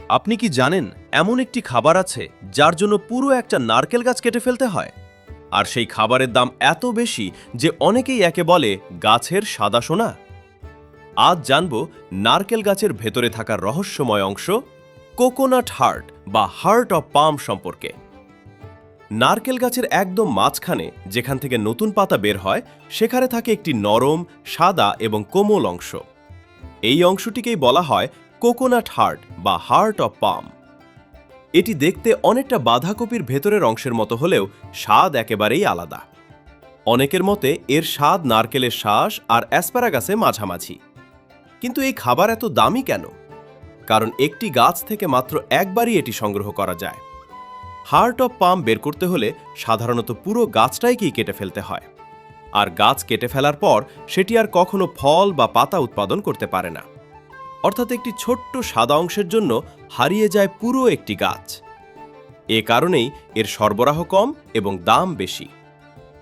আপনি কি জানেন এমন একটি খাবার আছে যার জন্য পুরো একটা নারকেল গাছ কেটে ফেলতে হয়? আর সেই খাবারের দাম এত বেশি যে অনেকেই একে বলে গাছের সাদা সোনা। আজ জানব নারকেল গাছের ভেতরে থাকা রহস্যময় অংশ, কোকোনাট হার্ট বা হার্ট অফ পাম সম্পর্কে। নারকেল গাছের একদম মাঝখানে যেখান থেকে নতুন পাতা বের হয় সেখানে থাকে একটি নরম, সাদা এবং কোমল অংশ। এই অংশটিকেই বলা হয় কোকোনাট হার্ট বা হার্ট অফ পাম। এটি দেখতে অনেকটা বাঁধাকপির ভেতরের অংশের মতো হলেও স্বাদ একেবারেই আলাদা। অনেকের মতে এর স্বাদ নারকেলের শ্বাস আর অ্যাসপারাগাসে মাঝামাঝি। কিন্তু এই খাবার এত দামি কেন? কারণ একটি গাছ থেকে মাত্র একবারই এটি সংগ্রহ করা যায়। হার্ট অফ পাম বের করতে হলে সাধারণত পুরো গাছটাইকেই কেটে ফেলতে হয়, আর গাছ কেটে ফেলার পর সেটি আর কখনো ফল বা পাতা উৎপাদন করতে পারে না। অর্থাৎ একটি ছোট্ট সাদা অংশের জন্য হারিয়ে যায় পুরো একটি গাছ। এ কারণেই এর সরবরাহ কম এবং দাম বেশি।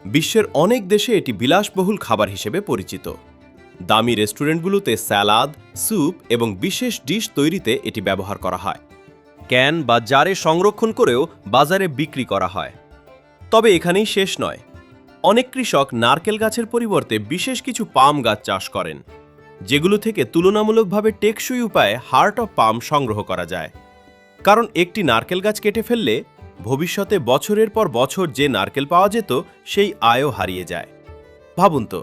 বিশ্বের অনেক দেশে এটি বিলাসবহুল খাবার হিসেবে পরিচিত। দামি রেস্টুরেন্টগুলোতে স্যালাদ, স্যুপ এবং বিশেষ ডিশ তৈরিতে এটি ব্যবহার করা হয়। ক্যান বা জারে সংরক্ষণ করেও বাজারে বিক্রি করা হয়। তবে এখানেই শেষ নয়। অনেক কৃষক নারকেল গাছের পরিবর্তে বিশেষ কিছু পাম গাছ চাষ করেন, যেগুলো থেকে তুলনামূলকভাবে টেকসই উপায়ে হার্ট অফ পাম সংগ্রহ করা যায়। কারণ একটি নারকেল গাছ কেটে ফেললে ভবিষ্যতে বছরের পর বছর যে নারকেল পাওয়া যেত সেই আয়ও হারিয়ে যায়। ভাবুন তো,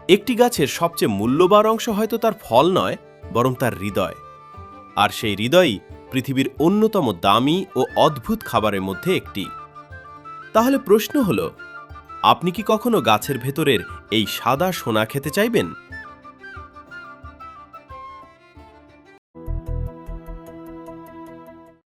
একটি গাছের সবচেয়ে মূল্যবান অংশ হয়তো তার ফল নয়, বরং তার হৃদয়। আর সেই হৃদয়ই পৃথিবীর অন্যতম দামি ও অদ্ভুত খাবারের মধ্যে একটি। তাহলে প্রশ্ন হলো, আপনি কি কখনো গাছের ভেতরের এই সাদা সোনা খেতে চাইবেন?